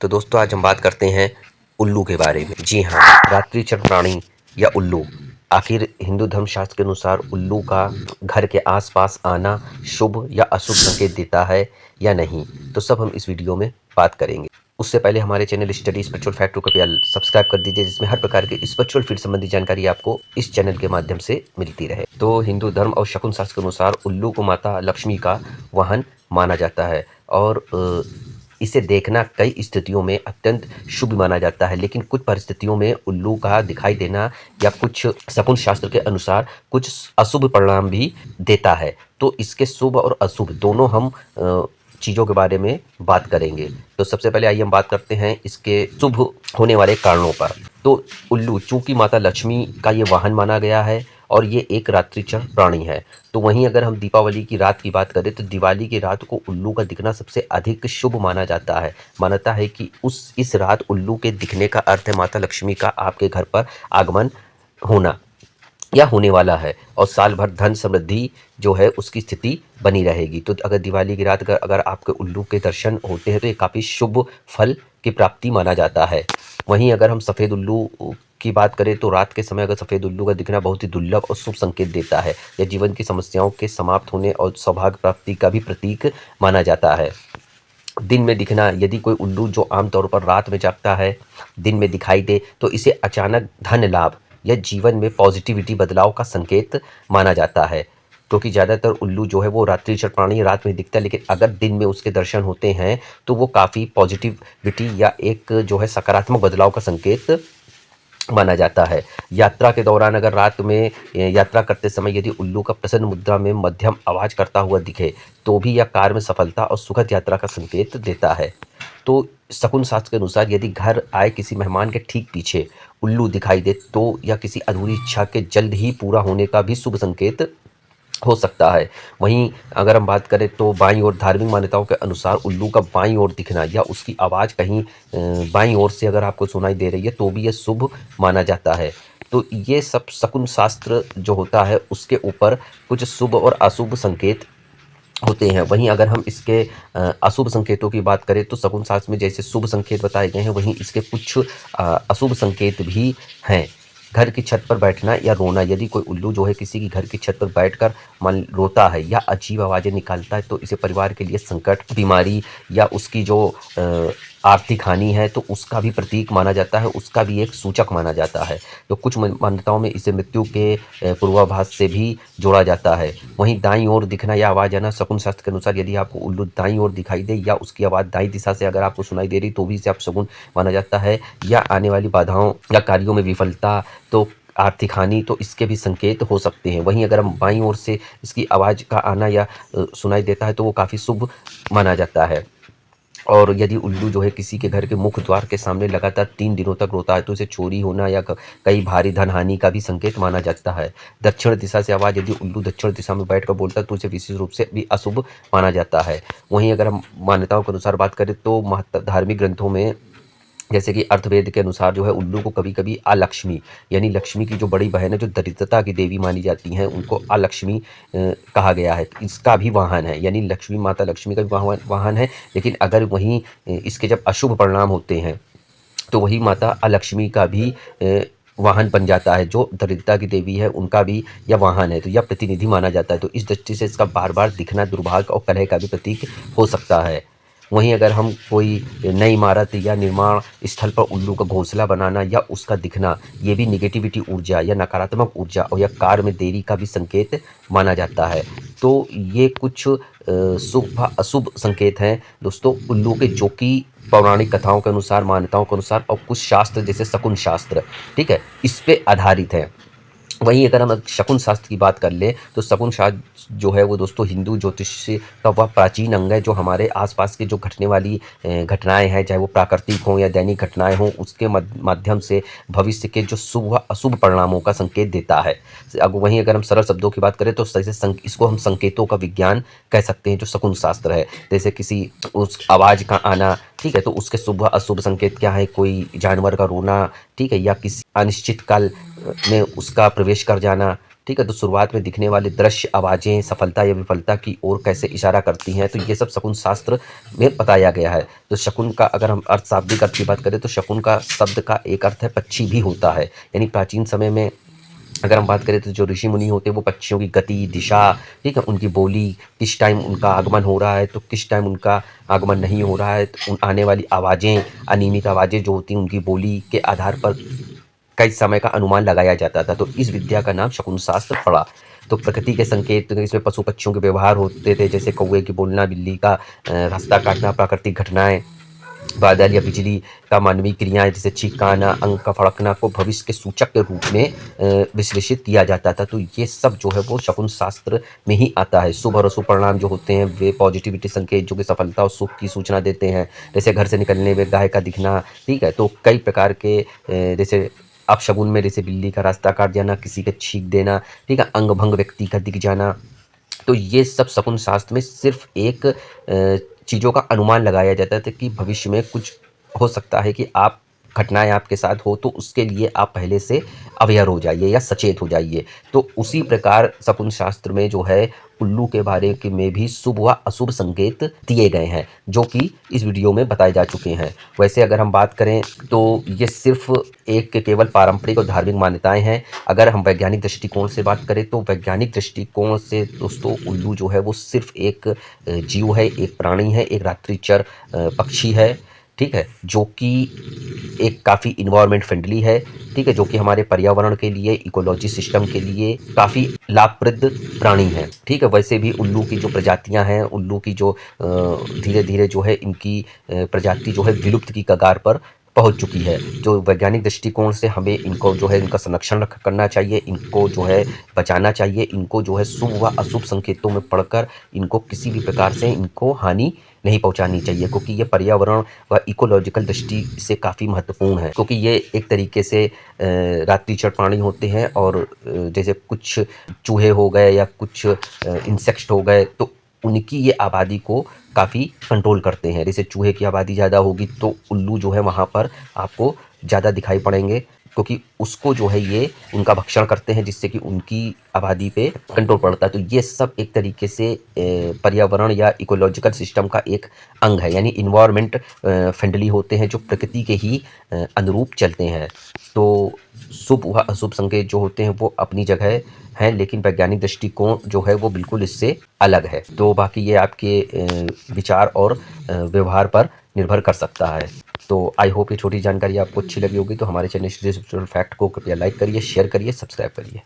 तो दोस्तों आज हम बात करते हैं उल्लू के बारे में। जी हाँ, रात्रिचर प्राणी या उल्लू। आखिर हिंदू धर्म शास्त्र के अनुसार उल्लू का घर के आसपास आना शुभ या अशुभ संकेत देता है या नहीं, तो सब हम इस वीडियो में बात करेंगे। उससे पहले हमारे चैनल स्टडी स्पिरिचुअल फैक्ट को कृपया सब्सक्राइब कर दीजिए, जिसमें हर प्रकार के स्पिरिचुअल फील्ड संबंधी जानकारी आपको इस चैनल के माध्यम से मिलती रहे। तो हिंदू धर्म और शकुन शास्त्र के अनुसार उल्लू को माता लक्ष्मी का वाहन माना जाता है और इसे देखना कई स्थितियों में अत्यंत शुभ माना जाता है, लेकिन कुछ परिस्थितियों में उल्लू का दिखाई देना या कुछ शकुन शास्त्र के अनुसार कुछ अशुभ परिणाम भी देता है। तो इसके शुभ और अशुभ दोनों हम चीज़ों के बारे में बात करेंगे। तो सबसे पहले आइए हम बात करते हैं इसके शुभ होने वाले कारणों पर। तो उल्लू चूंकि माता लक्ष्मी का ये वाहन माना गया है और ये एक रात्रिचर प्राणी है, तो वहीं अगर हम दीपावली की रात की बात करें तो दिवाली की रात को उल्लू का दिखना सबसे अधिक शुभ माना जाता है। मान्यता है कि इस रात उल्लू के दिखने का अर्थ है माता लक्ष्मी का आपके घर पर आगमन होना या होने वाला है और साल भर धन समृद्धि जो है उसकी स्थिति बनी रहेगी। तो अगर दिवाली की रात अगर आपके उल्लू के दर्शन होते हैं तो ये काफ़ी शुभ फल की प्राप्ति माना जाता है। वहीं अगर हम सफ़ेद उल्लू की बात करें तो रात के समय अगर सफ़ेद उल्लू का दिखना बहुत ही दुर्लभ और शुभ संकेत देता है। यह जीवन की समस्याओं के समाप्त होने और सौभाग्य प्राप्ति का भी प्रतीक माना जाता है। दिन में दिखना, यदि कोई उल्लू जो आमतौर पर रात में जागता है दिन में दिखाई दे तो इसे अचानक धन लाभ या जीवन में पॉजिटिविटी बदलाव का संकेत माना जाता है, क्योंकि ज़्यादातर उल्लू जो है वो रात्रिचर प्राणी रात में दिखता है, लेकिन अगर दिन में उसके दर्शन होते हैं तो वो काफ़ी पॉजिटिविटी या एक जो है सकारात्मक बदलाव का संकेत माना जाता है। यात्रा के दौरान अगर रात में यात्रा करते समय यदि उल्लू का प्रसन्न मुद्रा में मध्यम आवाज़ करता हुआ दिखे तो भी यह कार्य में सफलता और सुखद यात्रा का संकेत देता है। तो शकुन शास्त्र के अनुसार यदि घर आए किसी मेहमान के ठीक पीछे उल्लू दिखाई दे तो यह किसी अधूरी इच्छा के जल्द ही पूरा होने का भी शुभ संकेत हो सकता है। वहीं अगर हम बात करें तो बाईं ओर धार्मिक मान्यताओं के अनुसार उल्लू का बाईं ओर दिखना या उसकी आवाज़ कहीं बाईं ओर से अगर आपको सुनाई दे रही है तो भी यह शुभ माना जाता है। तो ये सब शकुन शास्त्र जो होता है उसके ऊपर कुछ शुभ और अशुभ संकेत होते हैं। वहीं अगर हम इसके अशुभ संकेतों की बात करें तो शकुन शास्त्र में जैसे शुभ संकेत बताए गए हैं वहीं इसके कुछ अशुभ संकेत भी हैं। घर की छत पर बैठना या रोना, यदि कोई उल्लू जो है किसी की घर की छत पर बैठकर मान रोता है या अजीब आवाज़ें निकालता है तो इसे परिवार के लिए संकट, बीमारी या उसकी जो आर्थिक हानि है तो उसका भी प्रतीक माना जाता है, उसका भी एक सूचक माना जाता है। तो कुछ मान्यताओं में इसे मृत्यु के पूर्वाभास से भी जोड़ा जाता है। वहीं दाईं ओर दिखना या आवाज़ आना, शकुन शास्त्र के अनुसार यदि आपको उल्लू दाईं ओर दिखाई दे या उसकी आवाज़ दाईं दिशा से अगर आपको सुनाई दे रही तो भी इसे आप शकुन माना जाता है। या आने वाली बाधाओं या कार्यों में विफलता, तो आर्थिक हानि, तो इसके भी संकेत हो सकते हैं। वहीं अगर हम बाईं ओर से इसकी आवाज़ का आना या सुनाई देता है तो वो काफ़ी शुभ माना जाता है। और यदि उल्लू जो है किसी के घर के मुख्य द्वार के सामने लगातार 3 दिनों तक रोता है तो इसे चोरी होना या कई भारी धन हानि का भी संकेत माना जाता है। दक्षिण दिशा से आवाज़, यदि उल्लू दक्षिण दिशा में बैठकर बोलता है तो इसे विशेष रूप से भी अशुभ माना जाता है। वहीं अगर हम मान्यताओं के अनुसार बात करें तो धार्मिक ग्रंथों में जैसे कि अर्थवेद के अनुसार जो है उल्लू को कभी कभी अलक्ष्मी यानी लक्ष्मी की जो बड़ी बहन है जो दरिद्रता की देवी मानी जाती हैं उनको अलक्ष्मी कहा गया है। इसका भी वाहन है, यानी लक्ष्मी माता लक्ष्मी का भी वाहन है, लेकिन अगर वहीं इसके जब अशुभ परिणाम होते हैं तो वही माता अलक्ष्मी का भी वाहन बन जाता है, जो दरिद्रता की देवी है उनका भी यह वाहन है, तो यह प्रतिनिधि माना जाता है। तो इस दृष्टि से इसका बार बार दिखना दुर्भाग्य और कलह का भी प्रतीक हो सकता है। वहीं अगर हम कोई नई इमारत या निर्माण स्थल पर उल्लू का घोंसला बनाना या उसका दिखना, ये भी निगेटिविटी ऊर्जा या नकारात्मक ऊर्जा और या कार्य में देरी का भी संकेत माना जाता है। तो ये कुछ शुभ व अशुभ संकेत हैं दोस्तों उल्लू के, जो कि पौराणिक कथाओं के अनुसार, मान्यताओं के अनुसार और कुछ शास्त्र जैसे शकुन शास्त्र, ठीक है, इस पे आधारित है। वहीं अगर हम शकुन शास्त्र की बात कर लें तो शकुन शास्त्र जो है वो दोस्तों हिंदू ज्योतिष का वह प्राचीन अंग है जो हमारे आसपास के जो घटने वाली घटनाएं हैं, चाहे वो प्राकृतिक हों या दैनिक घटनाएं हों, उसके माध्यम से भविष्य के जो शुभ व अशुभ परिणामों का संकेत देता है। अब वहीं अगर हम सरल शब्दों की बात करें तो जैसे इसको हम संकेतों का विज्ञान कह सकते हैं जो शकुन शास्त्र है। जैसे किसी उस आवाज़ का आना, ठीक है, तो उसके शुभ अशुभ संकेत क्या है, कोई जानवर का रोना, ठीक है, या किसी अनिश्चित काल में उसका प्रवेश कर जाना, ठीक है? तो शुरुआत में दिखने वाले दृश्य, आवाज़ें सफलता या विफलता की ओर कैसे इशारा करती हैं, तो ये सब शकुन शास्त्र में बताया गया है। तो शकुन का अगर हम अर्थ शाब्दिक अर्थ की बात करें तो शकुन का शब्द का एक अर्थ है पक्षी भी होता है। यानी प्राचीन समय में अगर हम बात करें तो जो ऋषि मुनि होते हैं वो पक्षियों की गति, दिशा, ठीक है? उनकी बोली, किस टाइम उनका आगमन हो रहा है, तो किस टाइम उनका आगमन नहीं हो रहा है, तो उन आने वाली आवाज़ें, अनियमित आवाज़ें जो होती हैं उनकी बोली के आधार पर कई समय का अनुमान लगाया जाता था। तो इस विद्या का नाम शकुन शास्त्र पड़ा। तो प्रकृति के संकेत, तो इसमें पशु पक्षियों के व्यवहार होते थे, जैसे कौवे की बोलना, बिल्ली का रास्ता काटना, प्राकृतिक घटनाएं, बादल या बिजली का मानवीय क्रियाएं जैसे चीखना आना, अंक का फड़कना को भविष्य के सूचक के रूप में विश्लेषित किया जाता था। तो ये सब जो है वो शकुन शास्त्र में ही आता है। शुभ और अशुभ परिणाम जो होते हैं वे पॉजिटिविटी संकेत जो कि सफलता और सुख की सूचना देते हैं। जैसे घर से निकलने में गाय का दिखना, ठीक है? तो कई प्रकार के जैसे अपशगुन में जैसे बिल्ली का रास्ता काट जाना, किसी के छींक देना, ठीक है? अंग भंग व्यक्ति का दिख जाना, तो ये सब शकुन शास्त्र में सिर्फ एक चीज़ों का अनुमान लगाया जाता था कि भविष्य में कुछ हो सकता है कि आप घटनाएं आपके साथ हो, तो उसके लिए आप पहले से अवेयर हो जाइए या सचेत हो जाइए। तो उसी प्रकार शकुन शास्त्र में जो है उल्लू के बारे के में भी शुभ व अशुभ संकेत दिए गए हैं, जो कि इस वीडियो में बताए जा चुके हैं। वैसे अगर हम बात करें तो ये सिर्फ एक केवल पारंपरिक और धार्मिक मान्यताएं हैं। अगर हम वैज्ञानिक दृष्टिकोण से बात करें तो वैज्ञानिक दृष्टिकोण से दोस्तों उल्लू जो है वो सिर्फ एक जीव है, एक प्राणी है, एक रात्रिचर पक्षी है, ठीक है? जो कि एक काफ़ी इन्वायरमेंट फ्रेंडली है, ठीक है? जो कि हमारे पर्यावरण के लिए, इकोलॉजी सिस्टम के लिए काफ़ी लाभप्रद प्राणी है, ठीक है? वैसे भी उल्लू की जो प्रजातियां हैं, उल्लू की जो धीरे धीरे जो है इनकी प्रजाति जो है विलुप्त की कगार पर पहुंच चुकी है। जो वैज्ञानिक दृष्टिकोण से हमें इनको जो है इनका संरक्षण करना चाहिए, इनको जो है बचाना चाहिए, इनको जो है शुभ व अशुभ संकेतों में पढ़कर इनको किसी भी प्रकार से इनको हानि नहीं पहुंचानी चाहिए, क्योंकि ये पर्यावरण व इकोलॉजिकल दृष्टि से काफ़ी महत्वपूर्ण है। क्योंकि ये एक तरीके से रात्रिचर प्राणी होते हैं और जैसे कुछ चूहे हो गए या कुछ इंसेक्ट हो गए, तो उनकी ये आबादी को काफ़ी कंट्रोल करते हैं। जैसे चूहे की आबादी ज़्यादा होगी तो उल्लू जो है वहाँ पर आपको ज़्यादा दिखाई पड़ेंगे, क्योंकि उसको जो है ये उनका भक्षण करते हैं, जिससे कि उनकी आबादी पे कंट्रोल पड़ता है। तो ये सब एक तरीके से पर्यावरण या इकोलॉजिकल सिस्टम का एक अंग है, यानी इन्वायरमेंट फ्रेंडली होते हैं, जो प्रकृति के ही अनुरूप चलते हैं। तो शुभ व अशुभ संकेत जो होते हैं वो अपनी जगह हैं, लेकिन वैज्ञानिक दृष्टिकोण जो है वो बिल्कुल इससे अलग है। तो बाकी ये आपके विचार और व्यवहार पर निर्भर कर सकता है। तो आई होप ये छोटी जानकारी आपको अच्छी लगी होगी। तो हमारे चैनल फैक्ट को कृपया लाइक करिए, शेयर करिए, सब्सक्राइब करिए।